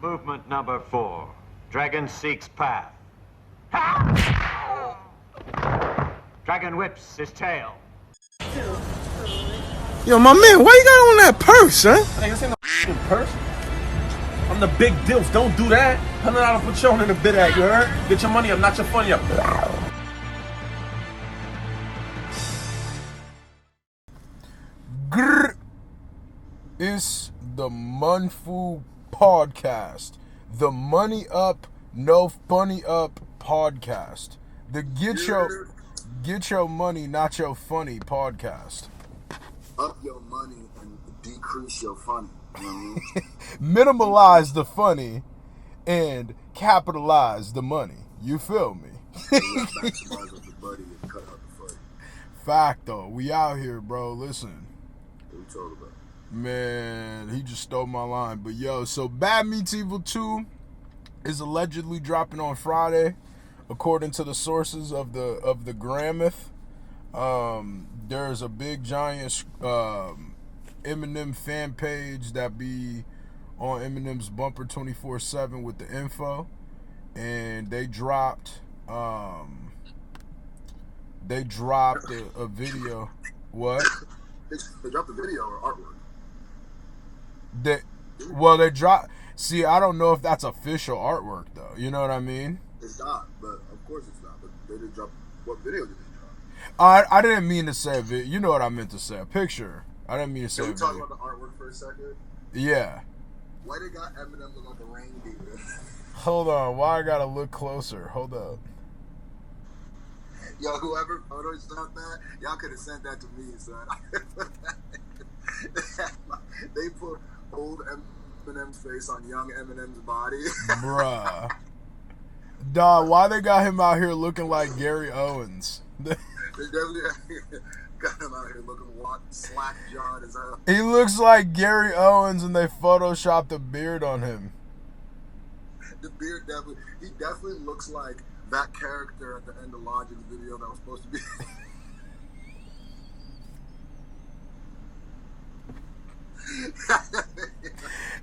Movement number 4. Dragon seeks path. Dragon whips his tail. Yo, my man, why you got on that purse, huh? Hey, this ain't no purse. I'm the big deals. Don't do that. $100 Patron in the bid at, you heard? Get your money up, not your funny up. Grrr. It's the Munfu Podcast. The Money Up, No Funny Up Podcast. The Get Your Money, Not Your Funny Podcast. Up your money and decrease your funny. You know what I mean? Minimalize the funny and capitalize the money. You feel me? Maximize up the buddy and cut out the funny. Fact though, we out here, bro. Listen. What we talking about? Man, he just stole my line. But yo, so Bad Meets Evil 2 is allegedly dropping on Friday, according to the sources of the Grammeth. There's a big giant Eminem fan page that be on Eminem's bumper 24/7 with the info, and they dropped a video. What? They dropped the video or artwork? They dropped. See, I don't know if that's official artwork though. You know what I mean? It's not, but of course it's not. But they did drop. What video did they drop? I didn't mean to say a video. You know what I meant to say. A picture. I didn't mean to say a video. Can we talk about the artwork for a second? Yeah. Why they got Eminem look like a reindeer? Hold on. Why I gotta look closer? Hold up. Yo, whoever photoshopped that, y'all could have sent that to me, son. They put old Eminem's face on young Eminem's body. Bruh. Dawg, why they got him out here looking like Gary Owens? They definitely got him out here looking slack jawed as hell. He looks like Gary Owens, and they photoshopped a beard on him. The beard he definitely looks like that character at the end of Logic's video that was supposed to be.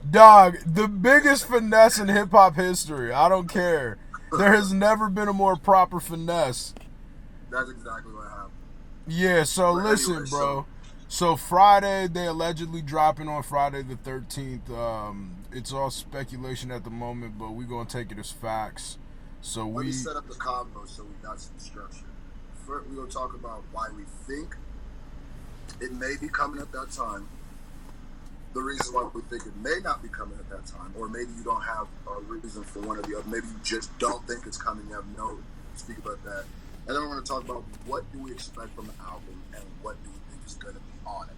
Dog, the biggest finesse in hip hop history. I don't care. There has never been a more proper finesse. That's exactly what happened. Yeah, so But listen, anyway, bro. So Friday, they allegedly dropping on Friday the 13th. It's all speculation at the moment, but we're going to take it as facts. So Let me set up the combo so we got some structure. First, we're going to talk about why we think it may be coming at that time. The reason why we think it may not be coming at that time, or maybe you don't have a reason for one or the other. Maybe you just don't think it's coming. You have no speak about that. And then we're going to talk about what do we expect from the album and what do we think is going to be on it.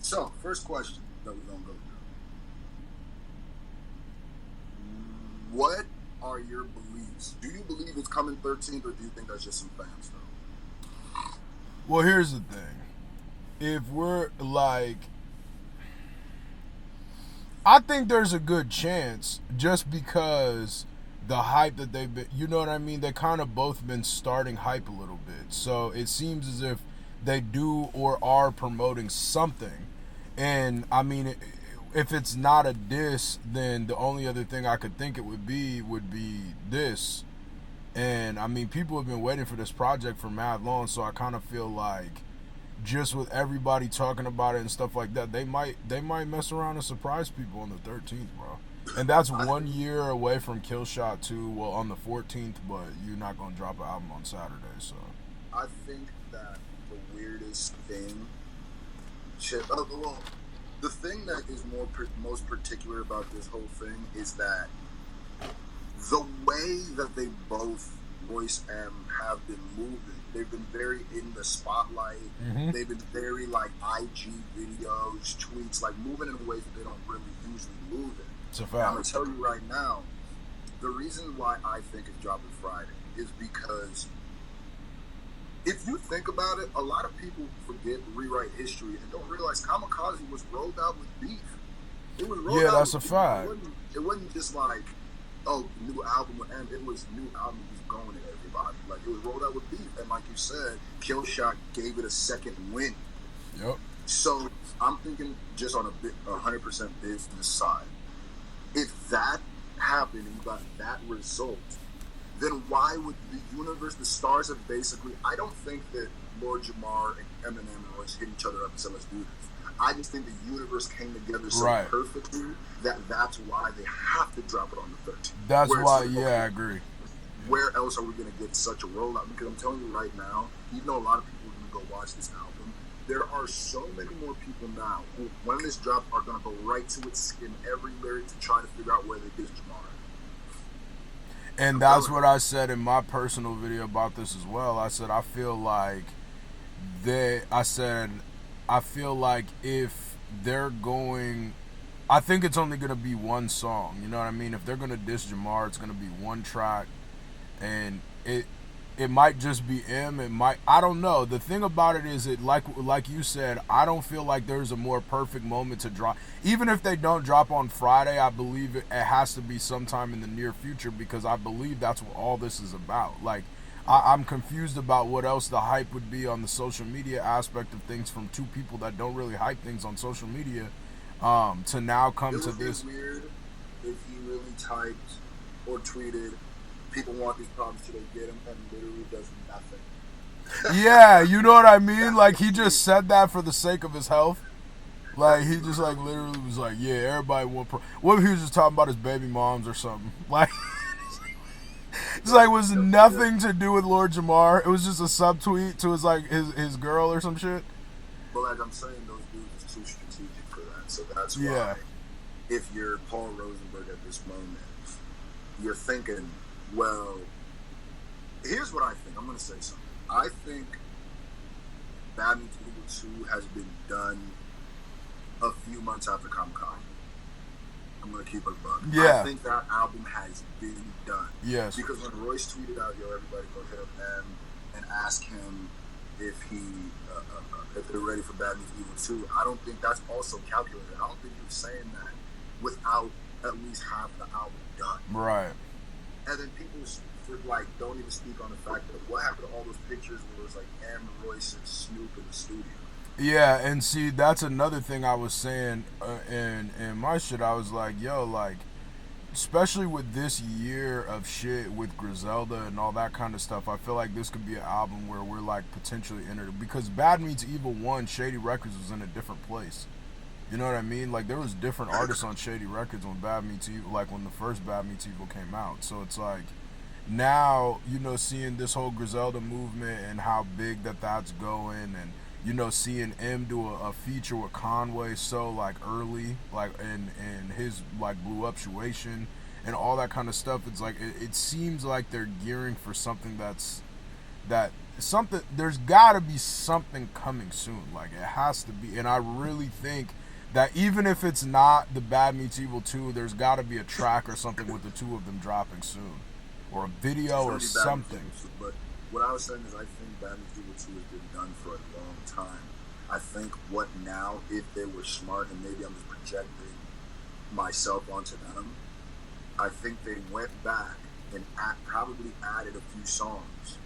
So, first question that we're going to go through. What are your beliefs? Do you believe it's coming 13th, or do you think that's just some fan stuff? Well, here's the thing. If we're like, I think there's a good chance just because the hype that they've been, you know what I mean? They kind of both been starting hype a little bit. So it seems as if they do or are promoting something. And I mean, if it's not a diss, then the only other thing I could think it would be this. And I mean, people have been waiting for this project for mad long, so I kind of feel like just with everybody talking about it and stuff like that, they might mess around and surprise people on the 13th, bro. And that's 1 year away from Killshot 2, well, on the 14th, but you're not going to drop an album on Saturday, so. I think that the weirdest thing, the thing that is most particular about this whole thing is that the way that they both, Royce and have been moving, they've been very in the spotlight. Mm-hmm. They've been very like IG videos, tweets, like moving in ways that they don't really usually move in. It's a fact. I'm going to tell you right now, the reason why I think it's dropping Friday is because if you think about it, a lot of people rewrite history and don't realize Kamikaze was rolled out with beef. It was rolled out that's with a beef. fact. It wasn't just like, oh, new album would end. It was new album was going at everybody. Like, it was rolled out with beef. And like you said, Killshot gave it a second win. Yep. So I'm thinking just on a 100% business side. if that happened and you got that result, then why would the universe, the stars have basically, I don't think that Lord Jamar and Eminem and Royce hit each other up and said, let's do this. I just think the universe came together so perfectly that that's why they have to drop it on the 13th. That's why, I agree. Where else are we going to get such a rollout? Because I'm telling you right now, even though a lot of people are going to go watch this album, there are so many more people now who, when this drops, are going to go right to it, skim every lyric to try to figure out where they did Jamar. And that's what I said in my personal video about this as well. I said I feel like if they're going, I think it's only going to be one song. You know what I mean? If they're going to diss Jamar, it's going to be one track. And it might just be M. It might, I don't know. The thing about it is, like you said, I don't feel like there's a more perfect moment to drop. Even if they don't drop on Friday, I believe it has to be sometime in the near future, because I believe that's what all this is about. Like, I'm confused about what else the hype would be on the social media aspect of things from two people that don't really hype things on social media, to now come to this. It would be weird if he really typed or tweeted, people want these problems till they get them, and literally does nothing. Yeah, you know what I mean? Like, he just said that for the sake of his health. Like, he just, like, literally was like, yeah, everybody want what if he was just talking about his baby moms or something? Like, it's like, it was nothing to do with Lord Jamar. It was just a subtweet to his girl or some shit. But like I'm saying, those dudes is too strategic for that. So that's why, if you're Paul Rosenberg at this moment, you're thinking, well, here's what I think. I'm going to say something. I think Bad Meets Evil 2 has been done a few months after Kamikaze. I'm going to keep it a buck. Yeah. I think that album has been done. Yes. Because when Royce tweeted out, yo, everybody go hit up M and ask him if if they're ready for Bad Meets Evil 2, I don't think that's also calculated. I don't think he was saying that without at least half the album done. Right. And then people like don't even speak on the fact that what happened to all those pictures where it was like M, Royce, and Snoop in the studio. Yeah, and see, that's another thing I was saying in my shit. I was like, yo, like, especially with this year of shit with Griselda and all that kind of stuff, I feel like this could be an album where we're like potentially entered, because Bad Meets Evil 1, Shady Records was in a different place. You know what I mean? Like, there was different artists on Shady Records when Bad Meets Evil, like when the first Bad Meets Evil came out. So it's like, now, you know, seeing this whole Griselda movement and how big that's going, and, you know, seeing M do a feature with Conway so, like, early, like, and his, like, blew up situation and all that kind of stuff, it's like, it seems like they're gearing for something there's gotta be something coming soon. Like, it has to be. And I really think that even if it's not the Bad Meets Evil 2, there's gotta be a track or something with the two of them dropping soon. Or a video or something. But what I was saying is, I think Bad Meets Evil 2 has been done for a long time. I think what now, if they were smart, and maybe I'm just projecting myself onto them, I think they went back and probably added a few songs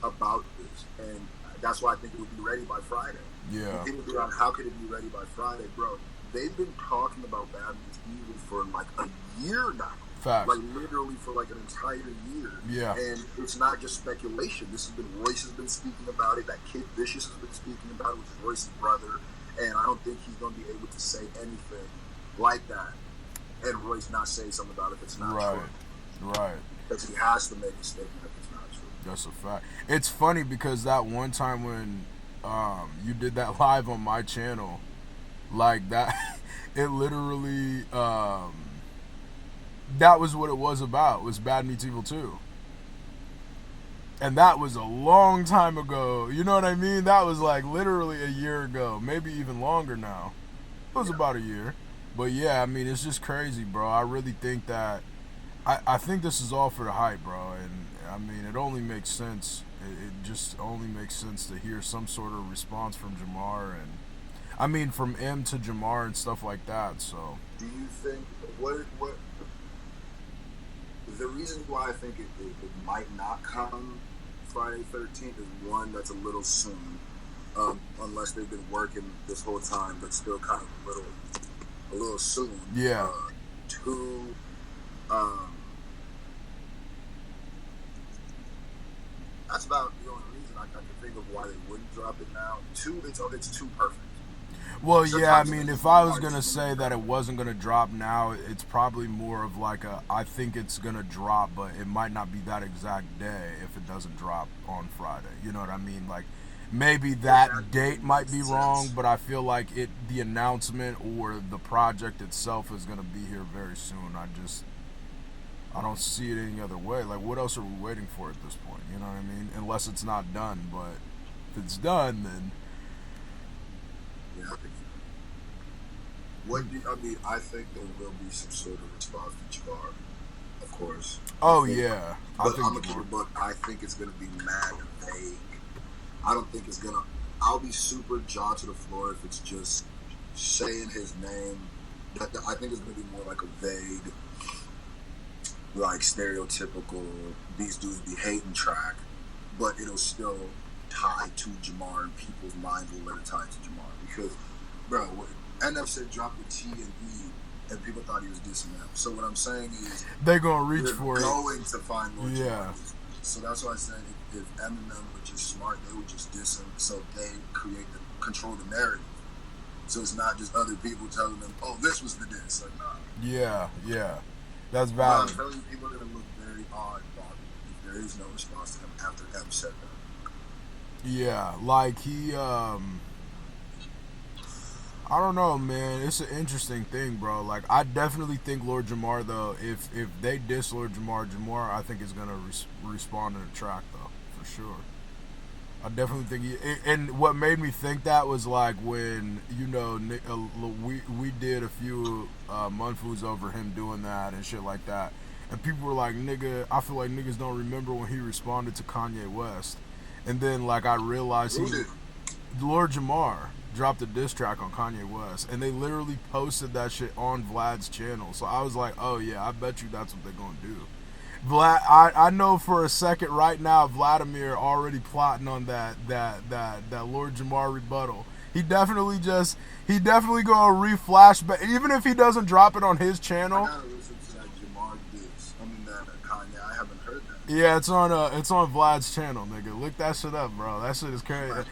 about this. And that's why I think it would be ready by Friday. Yeah. People be like, how could it be ready by Friday? Bro, they've been talking about Bad Meets Evil for like a year now. Facts. Like literally for like an entire year. Yeah. And it's not just speculation. This has been, Royce has been speaking about it. That Kid Vicious has been speaking about it, which is Royce's brother. And I don't think he's going to be able to say anything like that and Royce not say something about it if it's not true. Right. Because he has to make a statement if it's not true. That's a fact. It's funny because that one time when you did that live on my channel, like that, it literally, that was what it was about, was Bad Meets Evil 2. And that was a long time ago. You know what I mean? That was like literally a year ago, maybe even longer now. It was about a year. But yeah, I mean, it's just crazy, bro. I really think that, I think this is all for the hype, bro. And I mean, it only makes sense. It just only makes sense to hear some sort of response from Jamar, and I mean, from M to Jamar and stuff like that. So, do you think what the reason why I think it might not come Friday 13th is, one, that's a little soon, unless they've been working this whole time, but still kind of a little soon. Yeah. Two, Um, that's about the only reason I can think of why they wouldn't drop it now. Two, it's too perfect. Well, yeah, I Sometimes mean, it's if I was hard gonna to say that it wasn't gonna drop now, it's probably more of like I think it's gonna drop, but it might not be that exact day if it doesn't drop on Friday. You know what I mean? Like, maybe that date might be wrong, but I feel like the announcement or the project itself is gonna be here very soon. I don't see it any other way. Like, what else are we waiting for at this point? You know what I mean? Unless it's not done, but if it's done, then Yeah, I think I mean, I think there will be some sort of response to Jamar, of course. oh yeah, I But think I'm gonna keep it buck. I think it's gonna be mad vague. I don't think it's gonna. I'll be super jaw to the floor if it's just saying his name. I think it's gonna be more like a vague, like stereotypical these dudes be hating track, but it'll still tie to Jamar and people's minds will let it tie to Jamar because, bro, NF said drop the T and E, and people thought he was dissing them. So what I'm saying is they're gonna reach they're for it. going to find more Yeah. Jamar. So that's why I said if Eminem were just smart, they would just diss him so they control the narrative. So it's not just other people telling them, oh, this was the diss. Like, nah. Yeah, that's I'm valid. telling you, people are going to look very odd if there is no response to him after M said that. Yeah, like he, I don't know, man. It's an interesting thing, bro. Like, I definitely think Lord Jamar, though, if they diss Lord Jamar, I think is gonna respond in the track, though, for sure. I definitely think and what made me think that was like when we did a few months over him doing that and shit like that, and people were like, "Nigga, I feel like niggas don't remember when he responded to Kanye West," and then like I realized Lord Jamar dropped a diss track on Kanye West, and they literally posted that shit on Vlad's channel. So I was like, "Oh yeah, I bet you that's what they're gonna do." Vlad, I know for a second right now, Vladimir already plotting on that Lord Jamar rebuttal. He definitely gonna reflash, but even if he doesn't drop it on his channel. I gotta listen to that Jamar diss. I mean that Kanye. I haven't heard that. Yeah, it's on Vlad's channel, nigga. Look that shit up, bro. That shit is crazy.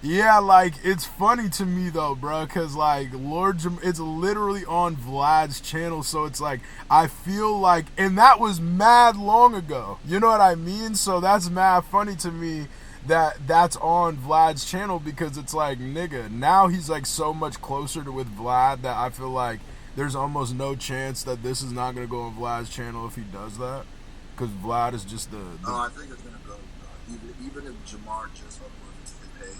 Yeah, like, it's funny to me, though, bro, because, like, it's literally on Vlad's channel, so it's like, I feel like, and that was mad long ago, you know what I mean? So that's mad funny to me that's on Vlad's channel, because it's like, nigga, now he's, like, so much closer with Vlad that I feel like there's almost no chance that this is not going to go on Vlad's channel if he does that, because Vlad is just the... Oh, I think it's going to go, even if Jamar just uploads to the page,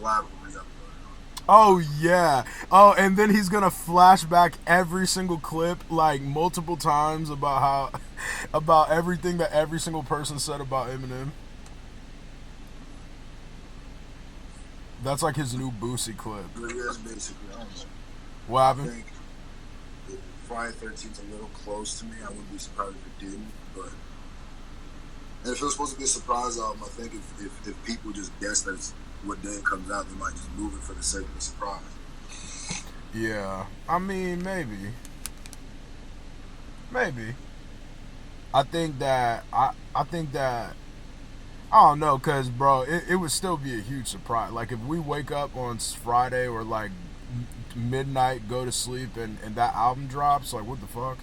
Vlad will re-upload it. Oh, yeah. Oh, and then he's going to flash back every single clip, like, multiple times about everything that every single person said about Eminem. That's like his new Boosie clip. It is basically, I don't know. What happened? I think Friday 13th's a little close to me. I wouldn't be surprised if it didn't, but if it was supposed to be a surprise album, I think if people just guess that's what day it comes out, they might just move it for the sake of the surprise. Yeah, I mean, maybe. I think that I don't know, cause bro, it would still be a huge surprise. Like if we wake up on Friday or like midnight, go to sleep, and that album drops, like what the fuck?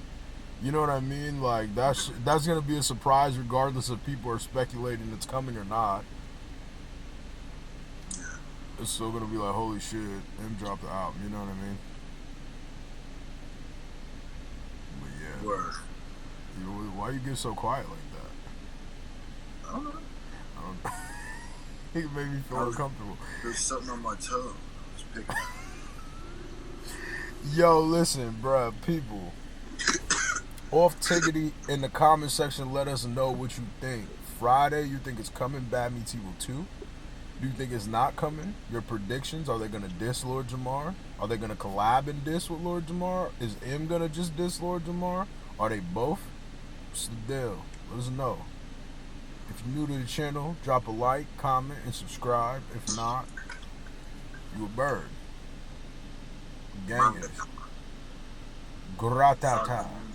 You know what I mean? Like that's gonna be a surprise regardless if people are speculating it's coming or not. It's still gonna be like, holy shit, M dropped the album, you know what I mean? But yeah. Word. Why you get so quiet like that? I don't know. It made me feel uncomfortable. There's something on my toe. Just pick it up. Yo, listen, bruh, people. Off Tiggity in the comment section, let us know what you think. Friday, you think it's coming? Bad Meets Evil 2? Do you think it's not coming? Your predictions? Are they going to diss Lord Jamar? Are they going to collab and diss with Lord Jamar? Is M going to just diss Lord Jamar? Are they both? What's the deal? Let us know. If you're new to the channel, drop a like, comment, and subscribe. If not, you a bird. Gangers. Gratata.